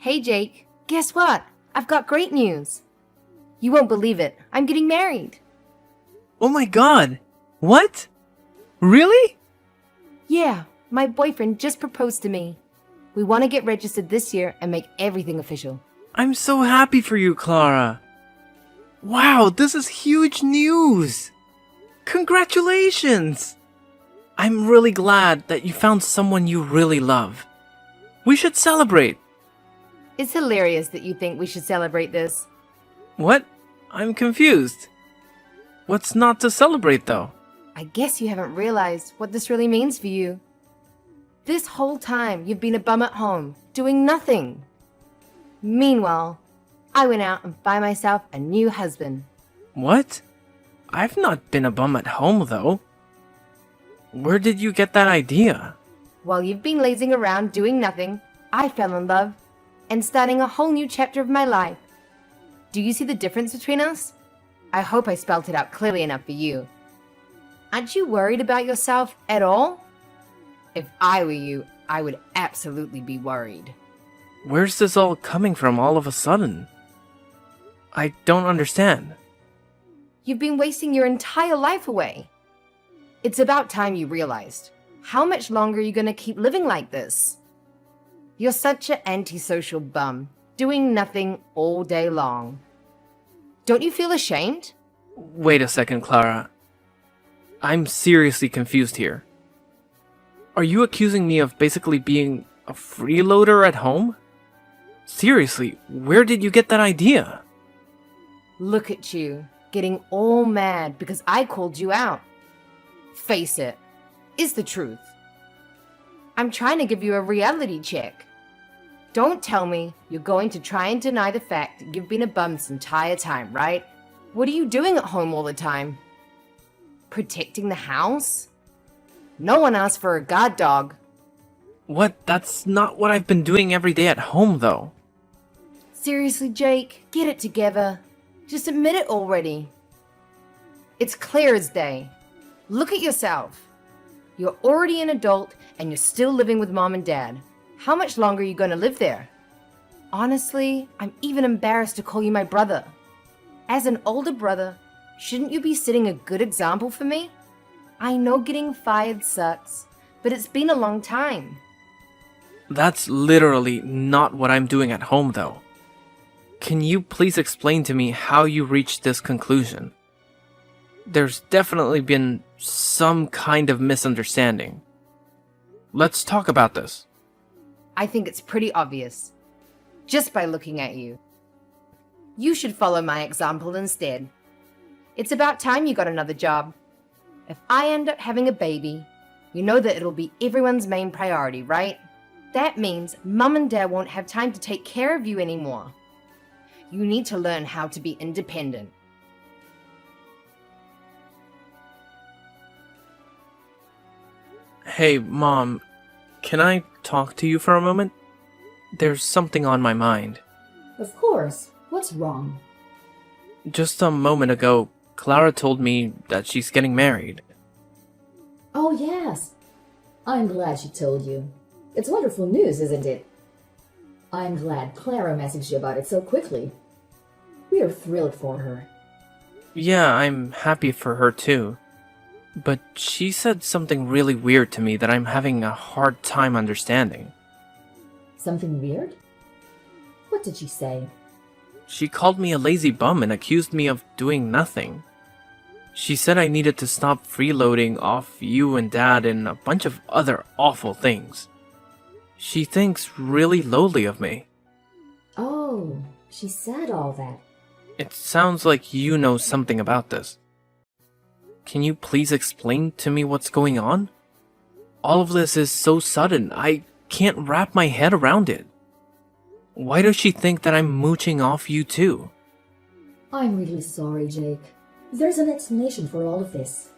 Hey Jake, guess what? I've got great news. You won't believe it. I'm getting married. Oh my god! What? Really? Yeah, my boyfriend just proposed to me. We want to get registered this year and make everything official. I'm so happy for you, Clara. Wow, this is huge news! Congratulations! I'm really glad that you found someone you really love. We should celebrate. It's hilarious that you think we should celebrate this. What? I'm confused. What's not to celebrate, though? I guess you haven't realized what this really means for you. This whole time you've been a bum at home, doing nothing. Meanwhile, I went out and found myself a new husband. What? I've not been a bum at home, though. Where did you get that idea? While you've been lazing around doing nothing, I fell in love and starting a whole new chapter of my life. Do you see the difference between us? I hope I spelt it out clearly enough for you. Aren't you worried about yourself at all? If I were you, I would absolutely be worried. Where's this all coming from all of a sudden? I don't understand. You've been wasting your entire life away. It's about time you realized. How much longer are you going to keep living like this? You're such an antisocial bum, doing nothing all day long. Don't you feel ashamed? Wait a second, Clara. I'm seriously confused here. Are you accusing me of basically being a freeloader at home? Seriously, where did you get that idea? Look at you, getting all mad because I called you out. Face it, it's the truth. I'm trying to give you a reality check. Don't tell me you're going to try and deny the fact that you've been a bum this entire time, right? What are you doing at home all the time? Protecting the house? No one asked for a guard dog. What? That's not what I've been doing every day at home, though. Seriously, Jake, get it together. Just admit it already. It's clear as day. Look at yourself. You're already an adult and you're still living with mom and dad. How much longer are you going to live there? Honestly, I'm even embarrassed to call you my brother. As an older brother, shouldn't you be setting a good example for me? I know getting fired sucks, but it's been a long time. That's literally not what I'm doing at home, though. Can you please explain to me how you reached this conclusion? There's definitely been some kind of misunderstanding. Let's talk about this. I think it's pretty obvious, just by looking at you. You should follow my example instead. It's about time you got another job. If I end up having a baby, you know that it'll be everyone's main priority, right? That means mum and dad won't have time to take care of you anymore. You need to learn how to be independent. Hey, Mom, can I talk to you for a moment? There's something on my mind. Of course. What's wrong? Just a moment ago, Clara told me that she's getting married. Oh, yes. I'm glad she told you. It's wonderful news, isn't it? I'm glad Clara messaged you about it so quickly. We are thrilled for her. Yeah, I'm happy for her too. But she said something really weird to me that I'm having a hard time understanding. Something weird? What did she say? She called me a lazy bum and accused me of doing nothing. She said I needed to stop freeloading off you and Dad and a bunch of other awful things. She thinks really lowly of me. Oh, she said all that. It sounds like you know something about this. Can you please explain to me what's going on? All of this is so sudden, I can't wrap my head around it. Why does she think that I'm mooching off you too? I'm really sorry, Jake. There's an explanation for all of this.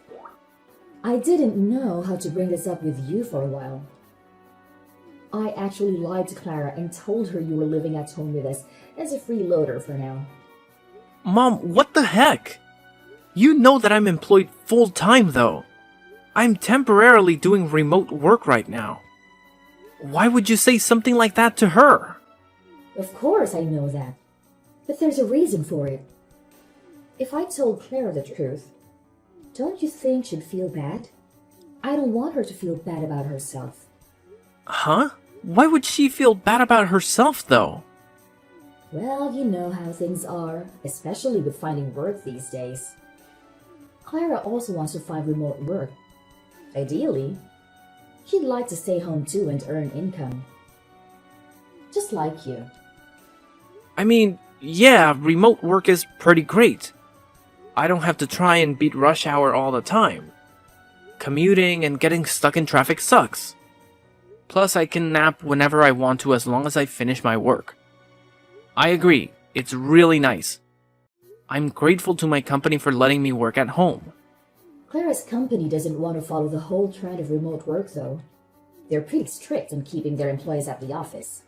I didn't know how to bring this up with you for a while. I actually lied to Clara and told her you were living at home with us as a freeloader for now. Mom, what the heck? You know that I'm employed full-time though. I'm temporarily doing remote work right now. Why would you say something like that to her? Of course I know that. But there's a reason for it. If I told Clara the truth, don't you think she'd feel bad? I don't want her to feel bad about herself. Huh? Why would she feel bad about herself, though? Well, you know how things are, especially with finding work these days. Clara also wants to find remote work. Ideally, she'd like to stay home too and earn income. Just like you. I mean, yeah, remote work is pretty great. I don't have to try and beat rush hour all the time. Commuting and getting stuck in traffic sucks. Plus, I can nap whenever I want to as long as I finish my work. I agree, it's really nice. I'm grateful to my company for letting me work at home. Clara's company doesn't want to follow the whole trend of remote work, though. They're pretty strict on keeping their employees at the office.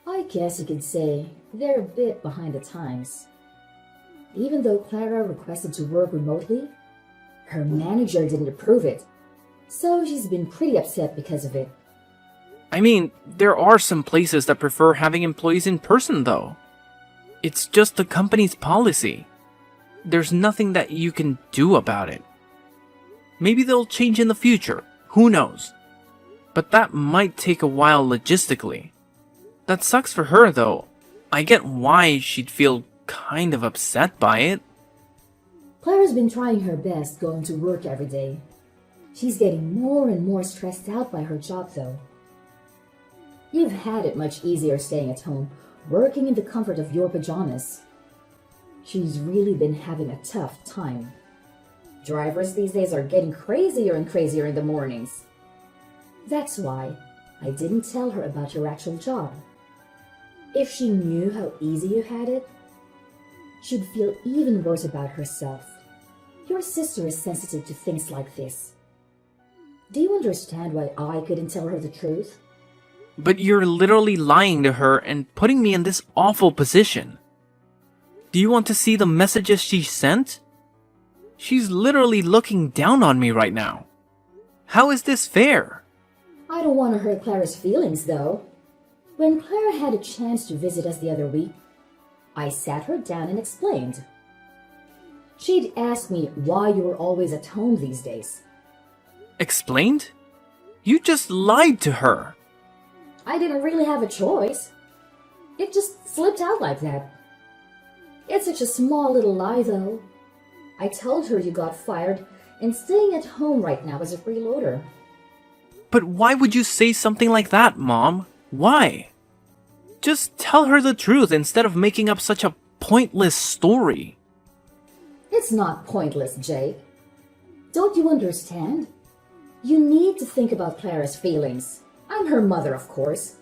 I guess you could say they're a bit behind the times. Even though Clara requested to work remotely, her manager didn't approve it, so she's been pretty upset because of it. I mean, there are some places that prefer having employees in person, though. It's just the company's policy. There's nothing that you can do about it. Maybe they'll change in the future, who knows? But that might take a while logistically. That sucks for her, though. I get why she'd feel kind of upset by it. Clara's been trying her best going to work every day. She's getting more and more stressed out by her job, though. You've had it much easier staying at home, working in the comfort of your pajamas. She's really been having a tough time. Drivers these days are getting crazier and crazier in the mornings. That's why I didn't tell her about your actual job. If she knew how easy you had it, she'd feel even worse about herself. Your sister is sensitive to things like this. Do you understand why I couldn't tell her the truth? But you're literally lying to her and putting me in this awful position. Do you want to see the messages she sent? She's literally looking down on me right now. How is this fair? I don't want to hurt Clara's feelings, though. When Clara had a chance to visit us the other week, I sat her down and explained. She'd asked me why you were always at home these days. Explained? You just lied to her. I didn't really have a choice. It just slipped out like that. It's such a small little lie, though. I told her you got fired and staying at home right now as a freeloader. But why would you say something like that, Mom? Why? Just tell her the truth instead of making up such a pointless story. It's not pointless, Jake. Don't you understand? You need to think about Clara's feelings. I'm her mother, of course.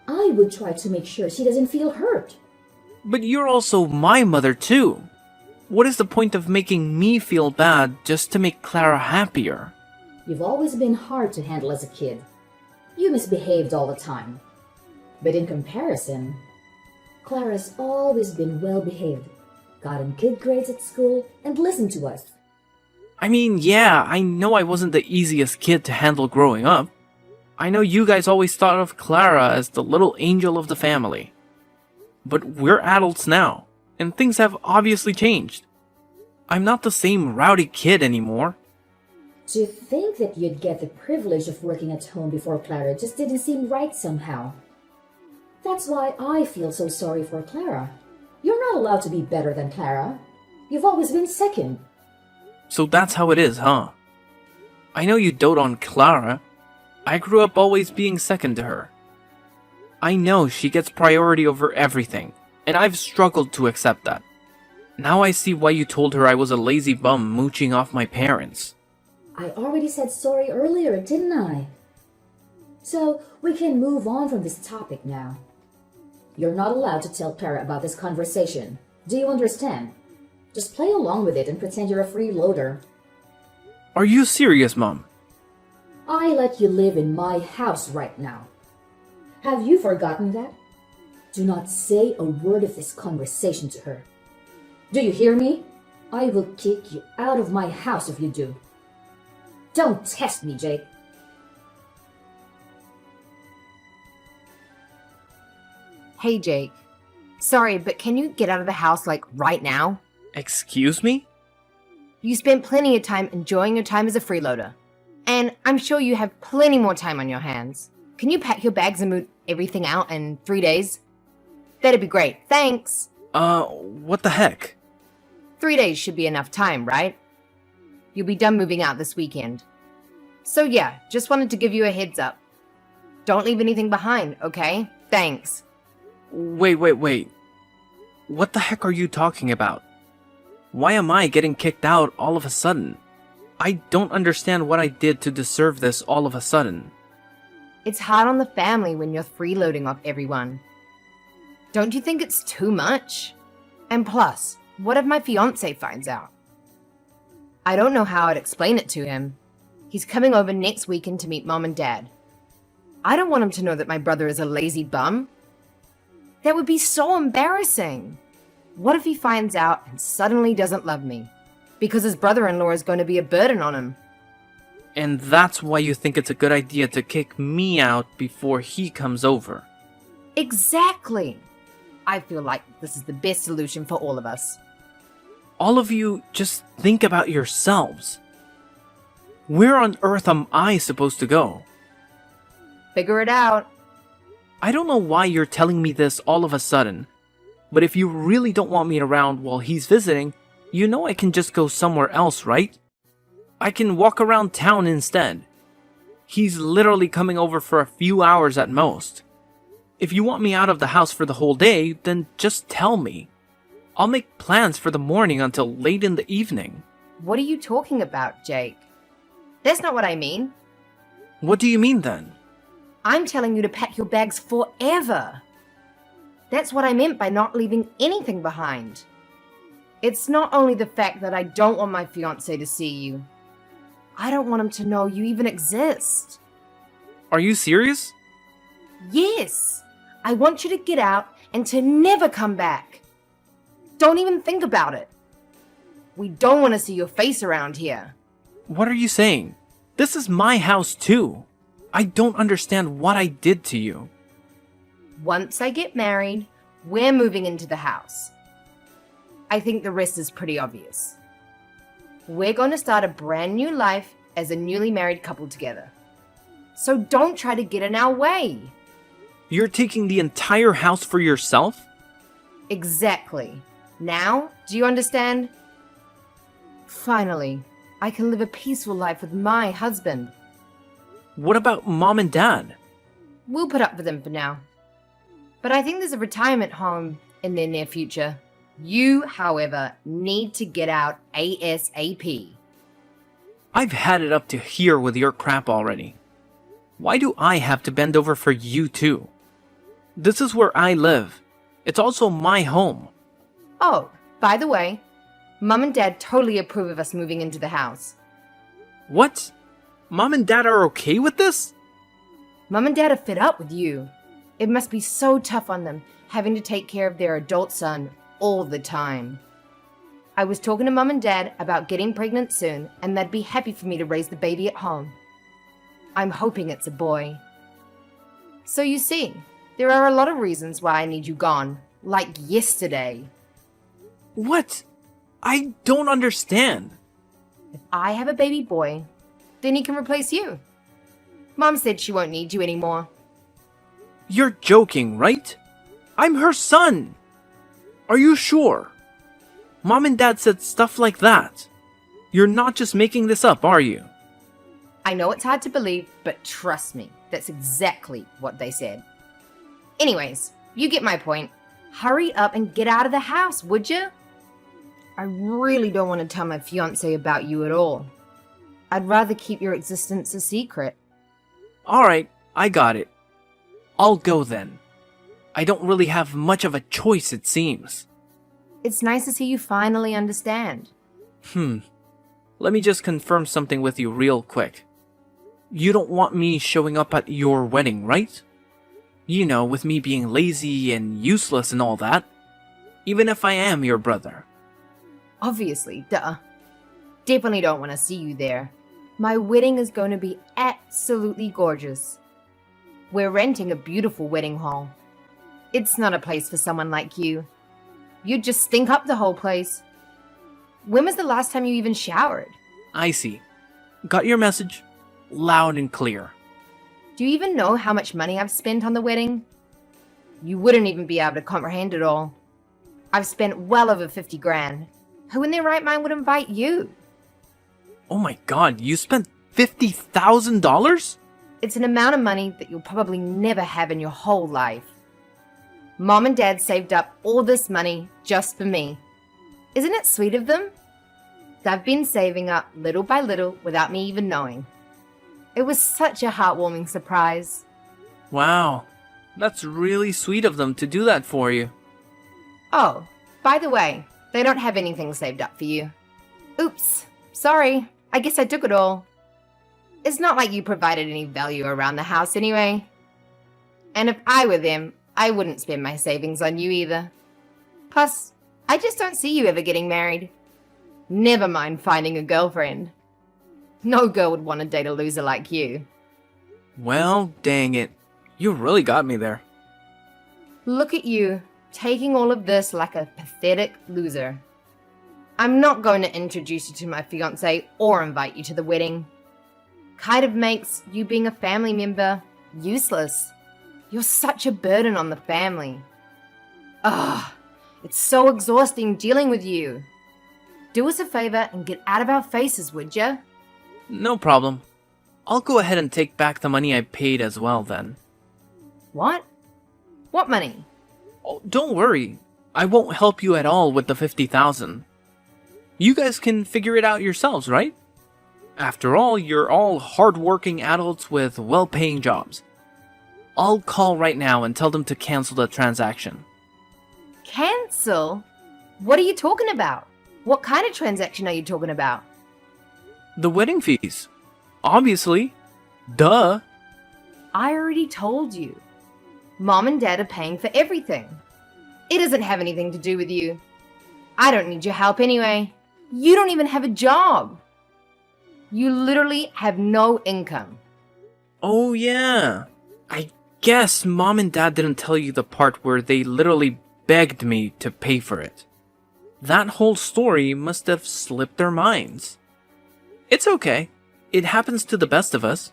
I would try to make sure she doesn't feel hurt. But you're also my mother, too. What is the point of making me feel bad just to make Clara happier? You've always been hard to handle as a kid. You misbehaved all the time. But in comparison, Clara's always been well-behaved, gotten good grades at school, and listened to us. I mean, yeah, I know I wasn't the easiest kid to handle growing up. I know you guys always thought of Clara as the little angel of the family. But we're adults now, and things have obviously changed. I'm not the same rowdy kid anymore. To think that you'd get the privilege of working at home before Clara just didn't seem right somehow. That's why I feel so sorry for Clara. You're not allowed to be better than Clara. You've always been second. So that's how it is, huh? I know you dote on Clara. I grew up always being second to her. I know she gets priority over everything, and I've struggled to accept that. Now I see why you told her I was a lazy bum mooching off my parents. I already said sorry earlier, didn't I? So we can move on from this topic now. You're not allowed to tell Clara about this conversation. Do you understand? Just play along with it and pretend you're a freeloader. Are you serious, Mom? I let you live in my house right now. Have you forgotten that? Do not say a word of this conversation to her. Do you hear me? I will kick you out of my house if you do. Don't test me, Jake. Hey, Jake. Sorry, but can you get out of the house, like, right now? Excuse me? You spent plenty of time enjoying your time as a freeloader. And I'm sure you have plenty more time on your hands. Can you pack your bags and move everything out in 3 days? That'd be great. Thanks. What the heck? 3 days should be enough time, right? You'll be done moving out this weekend. So yeah, just wanted to give you a heads up. Don't leave anything behind, okay? Thanks. Wait. What the heck are you talking about? Why am I getting kicked out all of a sudden? I don't understand what I did to deserve this all of a sudden. It's hard on the family when you're freeloading off everyone. Don't you think it's too much? And plus, what if my fiance finds out? I don't know how I'd explain it to him. He's coming over next weekend to meet Mom and Dad. I don't want him to know that my brother is a lazy bum. That would be so embarrassing. What if he finds out and suddenly doesn't love me? Because his brother-in-law is going to be a burden on him. And that's why you think it's a good idea to kick me out before he comes over. Exactly. I feel like this is the best solution for all of us. All of you just think about yourselves. Where on earth am I supposed to go? Figure it out. I don't know why you're telling me this all of a sudden, but if you really don't want me around while he's visiting, you know I can just go somewhere else, right? I can walk around town instead. He's literally coming over for a few hours at most. If you want me out of the house for the whole day, then just tell me. I'll make plans for the morning until late in the evening. What are you talking about, Jake? That's not what I mean. What do you mean then? I'm telling you to pack your bags forever. That's what I meant by not leaving anything behind. It's not only the fact that I don't want my fiancé to see you. I don't want him to know you even exist. Are you serious? Yes. I want you to get out and to never come back. Don't even think about it. We don't want to see your face around here. What are you saying? This is my house too. I don't understand what I did to you. Once I get married, we're moving into the house. I think the rest is pretty obvious. We're going to start a brand new life as a newly married couple together. So don't try to get in our way. You're taking the entire house for yourself? Exactly. Now, do you understand? Finally, I can live a peaceful life with my husband. What about Mom and Dad? We'll put up with them for now. But I think there's a retirement home in their near future. You, however, need to get out ASAP. I've had it up to here with your crap already. Why do I have to bend over for you too? This is where I live. It's also my home. Oh, by the way, Mom and Dad totally approve of us moving into the house. What? Mom and Dad are okay with this? Mom and Dad are fed up with you. It must be so tough on them having to take care of their adult son all the time. I was talking to Mom and Dad about getting pregnant soon, and they'd be happy for me to raise the baby at home. I'm hoping it's a boy. So you see, there are a lot of reasons why I need you gone, like yesterday. What? I don't understand. If I have a baby boy, then he can replace you. Mom said she won't need you anymore. You're joking, right? I'm her son. Are you sure? Mom and Dad said stuff like that. You're not just making this up, are you? I know it's hard to believe, but trust me, that's exactly what they said. Anyways, you get my point. Hurry up and get out of the house, would you? I really don't want to tell my fiancé about you at all. I'd rather keep your existence a secret. Alright, I got it. I'll go then. I don't really have much of a choice, it seems. It's nice to see you finally understand. Let me just confirm something with you real quick. You don't want me showing up at your wedding, right? You know, with me being lazy and useless and all that. Even if I am your brother. Obviously, duh. Definitely don't want to see you there. My wedding is going to be absolutely gorgeous. We're renting a beautiful wedding hall. It's not a place for someone like you. You'd just stink up the whole place. When was the last time you even showered? I see. Got your message. Loud and clear. Do you even know how much money I've spent on the wedding? You wouldn't even be able to comprehend it all. I've spent well over 50 grand. Who in their right mind would invite you? Oh my god, you spent $50,000? It's an amount of money that you'll probably never have in your whole life. Mom and Dad saved up all this money just for me. Isn't it sweet of them? They've been saving up little by little without me even knowing. It was such a heartwarming surprise. Wow, that's really sweet of them to do that for you. Oh, by the way, they don't have anything saved up for you. Oops, sorry, I guess I took it all. It's not like you provided any value around the house anyway. And if I were them, I wouldn't spend my savings on you either. Plus, I just don't see you ever getting married. Never mind finding a girlfriend. No girl would want to date a loser like you. Well, dang it. You really got me there. Look at you, taking all of this like a pathetic loser. I'm not going to introduce you to my fiancé or invite you to the wedding. Kind of makes you being a family member useless. You're such a burden on the family. Ugh, it's so exhausting dealing with you. Do us a favor and get out of our faces, would ya? No problem. I'll go ahead and take back the money I paid as well then. What? What money? Oh, don't worry. I won't help you at all with the 50,000. You guys can figure it out yourselves, right? After all, you're all hard-working adults with well-paying jobs. I'll call right now and tell them to cancel the transaction. Cancel? What are you talking about? What kind of transaction are you talking about? The wedding fees. Obviously. Duh. I already told you. Mom and Dad are paying for everything. It doesn't have anything to do with you. I don't need your help anyway. You don't even have a job. You literally have no income. Oh yeah. I guess Mom and Dad didn't tell you the part where they literally begged me to pay for it. That whole story must have slipped their minds. It's okay. It happens to the best of us.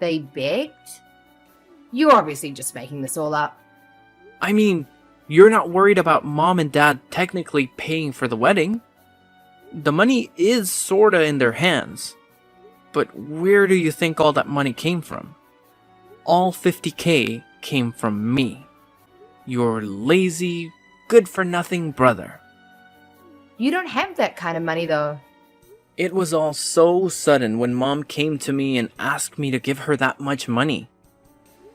They begged? You're obviously just making this all up. I mean, you're not worried about Mom and Dad technically paying for the wedding. The money is sorta in their hands. But where do you think all that money came from? All 50K came from me. Your lazy, good-for-nothing brother. You don't have that kind of money, though. It was all so sudden when Mom came to me and asked me to give her that much money.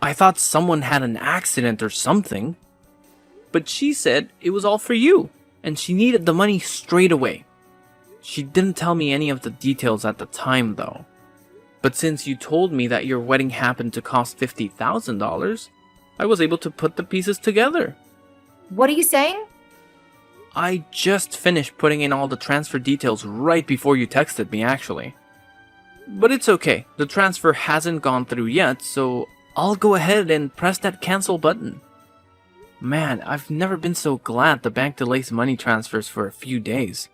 I thought someone had an accident or something. But she said it was all for you, and she needed the money straight away. She didn't tell me any of the details at the time, though. But since you told me that your wedding happened to cost $50,000, I was able to put the pieces together. What are you saying? I just finished putting in all the transfer details right before you texted me, actually. But it's okay, the transfer hasn't gone through yet, so I'll go ahead and press that cancel button. Man, I've never been so glad the bank delays money transfers for a few days.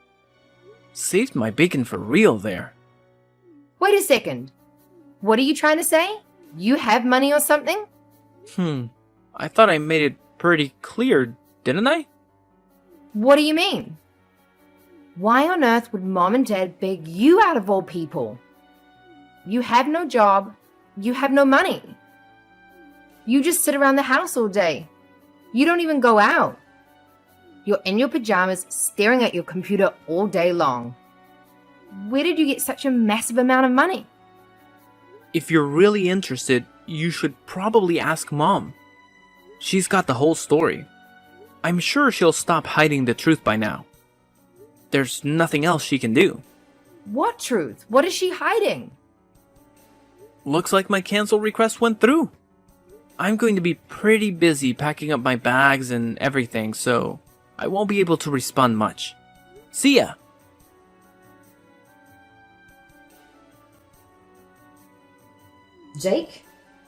Saved my bacon for real there. Wait a second. What are you trying to say? You have money or something? I thought I made it pretty clear, didn't I? What do you mean? Why on earth would Mom and Dad beg you out of all people? You have no job. You have no money. You just sit around the house all day. You don't even go out. You're in your pajamas staring at your computer all day long. Where did you get such a massive amount of money? If you're really interested, you should probably ask Mom. She's got the whole story. I'm sure she'll stop hiding the truth by now. There's nothing else she can do. What truth? What is she hiding? Looks like my cancel request went through. I'm going to be pretty busy packing up my bags and everything, so I won't be able to respond much. See ya! Jake,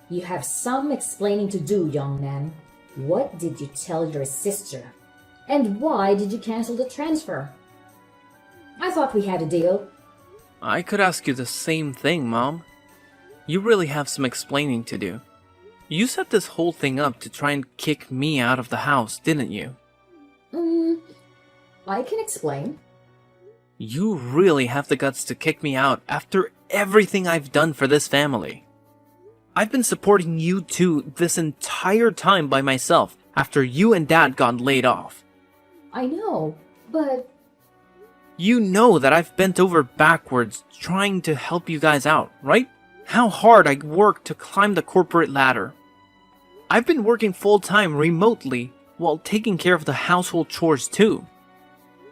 you have some explaining to do, young man. What did you tell your sister? And why did you cancel the transfer? I thought we had a deal. I could ask you the same thing, Mom. You really have some explaining to do. You set this whole thing up to try and kick me out of the house, didn't you? I can explain. You really have the guts to kick me out after everything I've done for this family. I've been supporting you two this entire time by myself after you and Dad got laid off. I know, but You know that I've bent over backwards trying to help you guys out, right? How hard I worked to climb the corporate ladder. I've been working full-time remotely while taking care of the household chores too.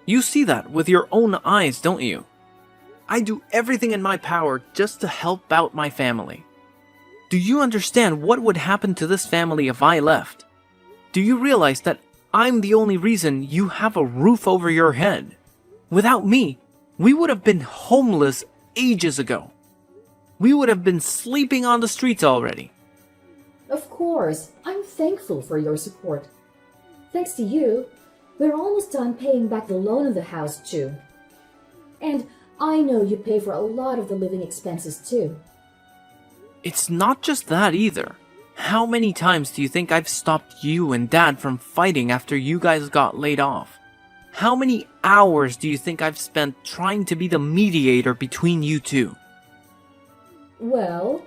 You see that with your own eyes, don't you? I do everything in my power just to help out my family. Do you understand what would happen to this family if I left? Do you realize that I'm the only reason you have a roof over your head? Without me, we would have been homeless ages ago. We would have been sleeping on the streets already. of course, I'm thankful for your support. Thanks to you, we're almost done paying back the loan of the house too. And I know you pay for a lot of the living expenses too. It's not just that either. How many times do you think I've stopped you and Dad from fighting after you guys got laid off? How many hours do you think I've spent trying to be the mediator between you two? Well,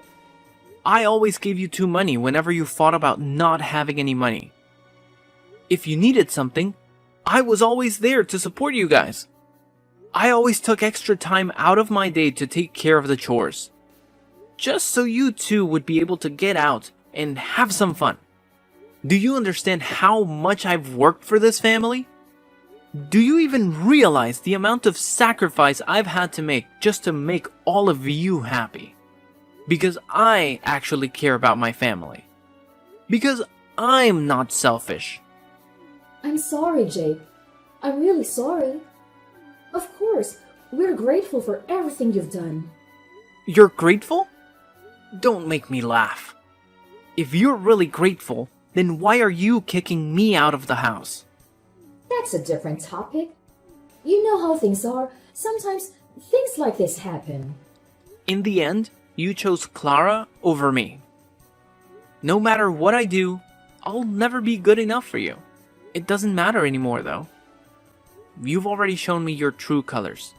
I always gave you two money whenever you fought about not having any money. If you needed something, I was always there to support you guys. I always took extra time out of my day to take care of the chores. Just so you two would be able to get out and have some fun. Do you understand how much I've worked for this family? Do you even realize the amount of sacrifice I've had to make just to make all of you happy? Because I actually care about my family. Because I'm not selfish. I'm sorry, Jake. I'm really sorry. Of course, we're grateful for everything you've done. You're grateful? Don't make me laugh. If you're really grateful, then why are you kicking me out of the house? That's a different topic. You know how things are. Sometimes things like this happen. In the end, you chose Clara over me. No matter what I do, I'll never be good enough for you. It doesn't matter anymore, though. You've already shown me your true colors.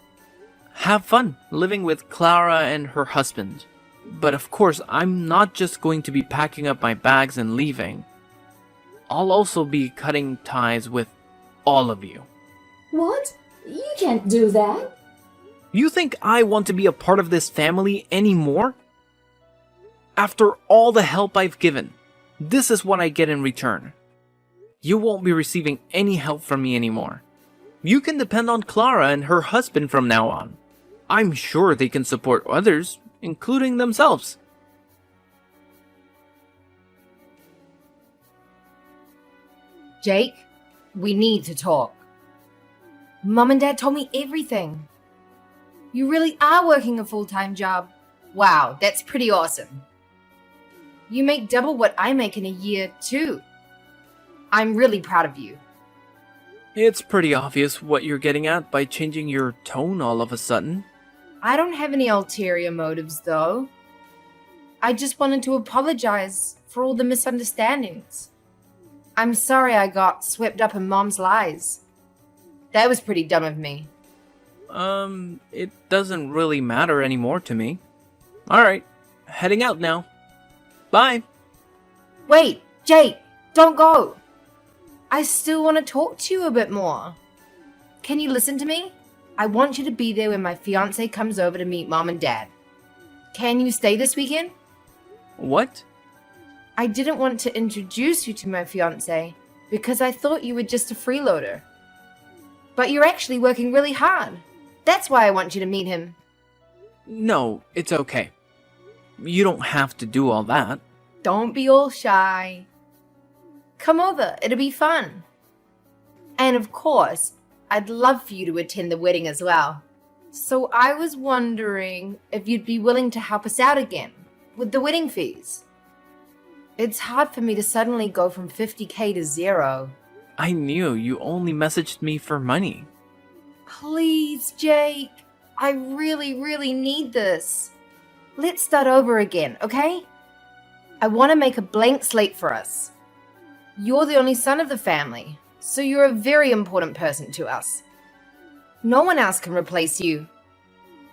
Have fun living with Clara and her husband. But of course, I'm not just going to be packing up my bags and leaving. I'll also be cutting ties with all of you. What? You can't do that. You think I want to be a part of this family anymore? After all the help I've given, this is what I get in return. You won't be receiving any help from me anymore. You can depend on Clara and her husband from now on. I'm sure they can support others, including themselves. Jake, we need to talk. Mom and Dad told me everything. You really are working a full-time job. Wow, that's pretty awesome. You make double what I make in a year, too. I'm really proud of you. It's pretty obvious what you're getting at by changing your tone all of a sudden. I don't have any ulterior motives, though. I just wanted to apologize for all the misunderstandings. I'm sorry I got swept up in Mom's lies. That was pretty dumb of me. It doesn't really matter anymore to me. Alright, heading out now. Bye! Wait, Jake, don't go. I still want to talk to you a bit more. Can you listen to me? I want you to be there when my fiance comes over to meet Mom and Dad. Can you stay this weekend? What? I didn't want to introduce you to my fiance because I thought you were just a freeloader. But you're actually working really hard. That's why I want you to meet him. No, it's okay. You don't have to do all that. Don't be all shy. Come over, it'll be fun. And of course, I'd love for you to attend the wedding as well. So I was wondering if you'd be willing to help us out again with the wedding fees. It's hard for me to suddenly go from 50K to zero. I knew you only messaged me for money. Please, Jake. I really need this. Let's start over again, okay? I want to make a blank slate for us. You're the only son of the family, so you're a very important person to us. No one else can replace you.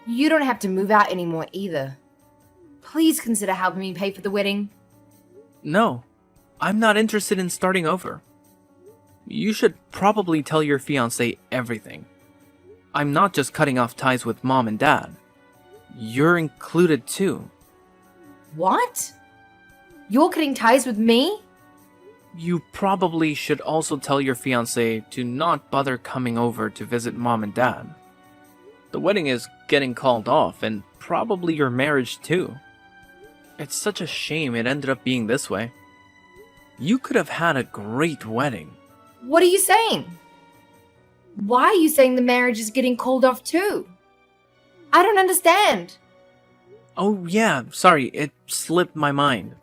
You don't have to move out anymore either. Please consider helping me pay for the wedding. No, I'm not interested in starting over. You should probably tell your fiancé everything. I'm not just cutting off ties with mom and dad. You're included too. What? You're cutting ties with me? You probably should also tell your fiancé to not bother coming over to visit mom and dad. The wedding is getting called off, and probably your marriage too. It's such a shame it ended up being this way. You could have had a great wedding. What are you saying? Why are you saying the marriage is getting called off too? I don't understand. Oh yeah, sorry, it slipped my mind.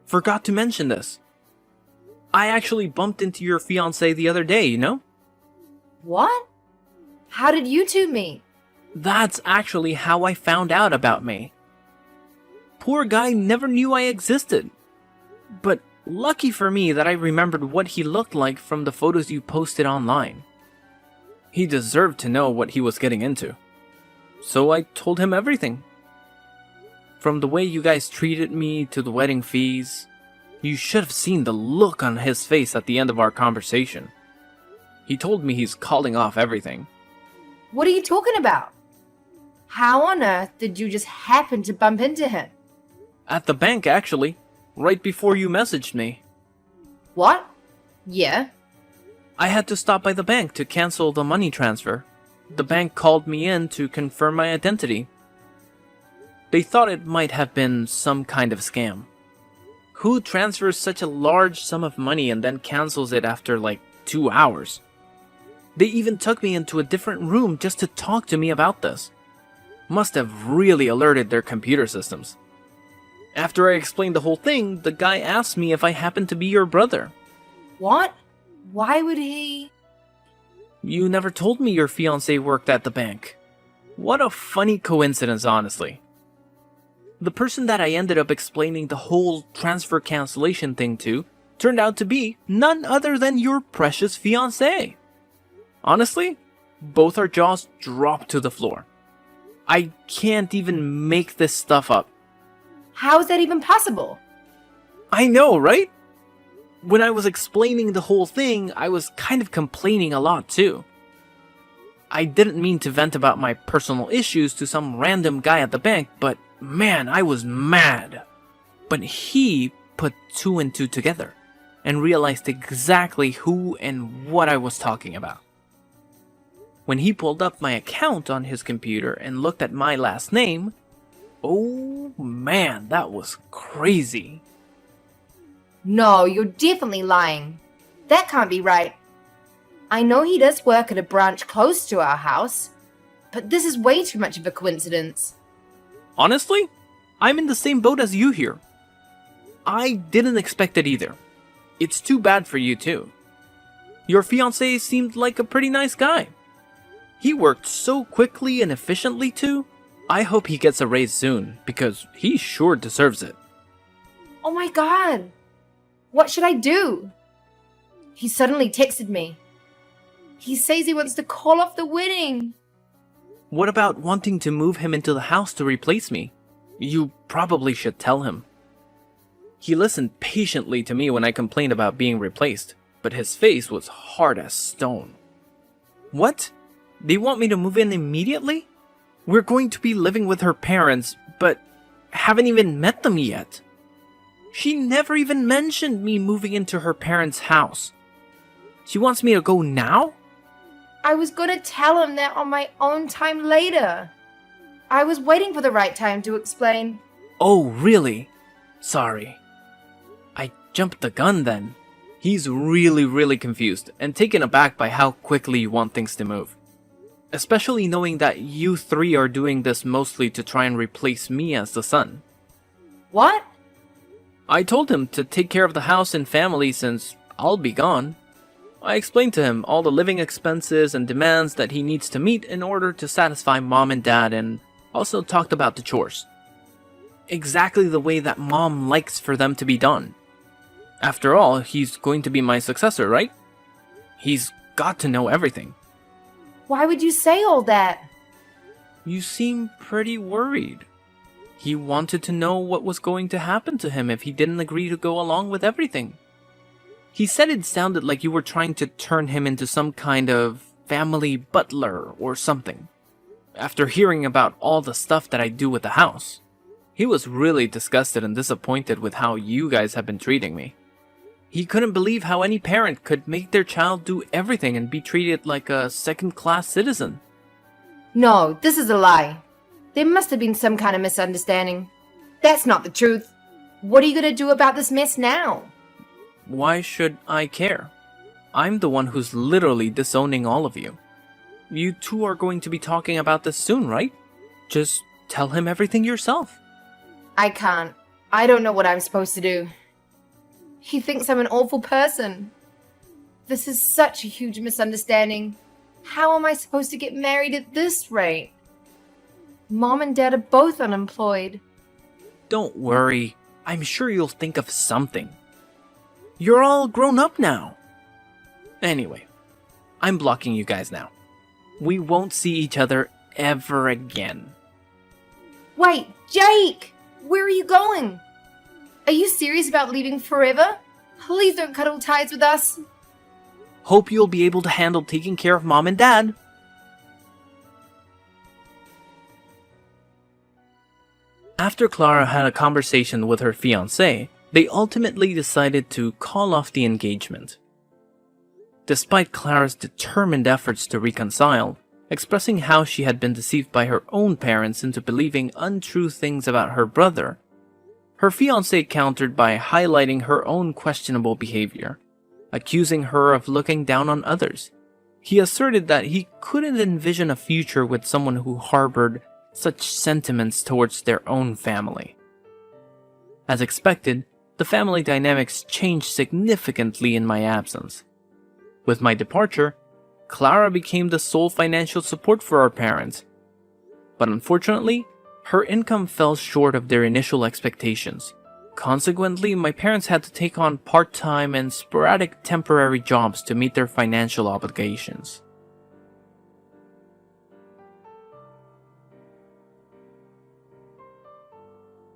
Forgot to mention this. I actually bumped into your fiancé the other day, you know? What? How did you two meet? That's actually how I found out about me. Poor guy never knew I existed. But lucky for me that I remembered what he looked like from the photos you posted online. He deserved to know what he was getting into. So I told him everything. From the way you guys treated me to the wedding fees, you should have seen the look on his face at the end of our conversation. He told me he's calling off everything. What are you talking about? How on earth did you just happen to bump into him? At the bank, actually. Right before you messaged me. What? Yeah. I had to stop by the bank to cancel the money transfer. The bank called me in to confirm my identity. They thought it might have been some kind of scam. Who transfers such a large sum of money and then cancels it after like 2 hours? They even took me into a different room just to talk to me about this. Must have really alerted their computer systems. After I explained the whole thing, the guy asked me if I happened to be your brother. What? Why would he? You never told me your fiancé worked at the bank. What a funny coincidence, honestly. The person that I ended up explaining the whole transfer cancellation thing to turned out to be none other than your precious fiancé. Honestly, both our jaws dropped to the floor. I can't even make this stuff up. How is that even possible? I know, right? When I was explaining the whole thing, I was kind of complaining a lot too. I didn't mean to vent about my personal issues to some random guy at the bank, but man, I was mad. But he put 2 and 2 together and realized exactly who and what I was talking about. When he pulled up my account on his computer and looked at my last name, oh man, that was crazy. No, you're definitely lying. That can't be right. I know he does work at a branch close to our house, but this is way too much of a coincidence. Honestly, I'm in the same boat as you here. I didn't expect it either. It's too bad for you too. Your fiancé seemed like a pretty nice guy. He worked so quickly and efficiently too. I hope he gets a raise soon, because he sure deserves it. Oh my god! What should I do? He suddenly texted me. He says he wants to call off the wedding. What about wanting to move him into the house to replace me? You probably should tell him. He listened patiently to me when I complained about being replaced, but his face was hard as stone. What? They want me to move in immediately? We're going to be living with her parents, but haven't even met them yet. She never even mentioned me moving into her parents' house. She wants me to go now? I was gonna tell him that on my own time later. I was waiting for the right time to explain. Oh, really? Sorry. I jumped the gun then. He's really confused and taken aback by how quickly you want things to move. Especially knowing that you 3 are doing this mostly to try and replace me as the son. What? I told him to take care of the house and family since I'll be gone. I explained to him all the living expenses and demands that he needs to meet in order to satisfy mom and dad, and also talked about the chores. Exactly the way that mom likes for them to be done. After all, he's going to be my successor, right? He's got to know everything. Why would you say all that? You seem pretty worried. He wanted to know what was going to happen to him if he didn't agree to go along with everything. He said it sounded like you were trying to turn him into some kind of family butler or something. After hearing about all the stuff that I do with the house, he was really disgusted and disappointed with how you guys have been treating me. He couldn't believe how any parent could make their child do everything and be treated like a second-class citizen. No, this is a lie. There must have been some kind of misunderstanding. That's not the truth. What are you going to do about this mess now? Why should I care? I'm the one who's literally disowning all of you. You two are going to be talking about this soon, right? Just tell him everything yourself. I can't. I don't know what I'm supposed to do. He thinks I'm an awful person. This is such a huge misunderstanding. How am I supposed to get married at this rate? Mom and Dad are both unemployed. Don't worry. I'm sure you'll think of something. You're all grown up now. Anyway, I'm blocking you guys now. We won't see each other ever again. Wait, Jake! Where are you going? Are you serious about leaving forever? Please don't cuddle ties with us. Hope you'll be able to handle taking care of mom and dad. After Clara had a conversation with her fiancé, they ultimately decided to call off the engagement. Despite Clara's determined efforts to reconcile, expressing how she had been deceived by her own parents into believing untrue things about her brother, her fiancé countered by highlighting her own questionable behavior, accusing her of looking down on others. He asserted that he couldn't envision a future with someone who harbored such sentiments towards their own family. As expected, the family dynamics changed significantly in my absence. With my departure, Clara became the sole financial support for our parents. But unfortunately, her income fell short of their initial expectations. Consequently, my parents had to take on part-time and sporadic temporary jobs to meet their financial obligations.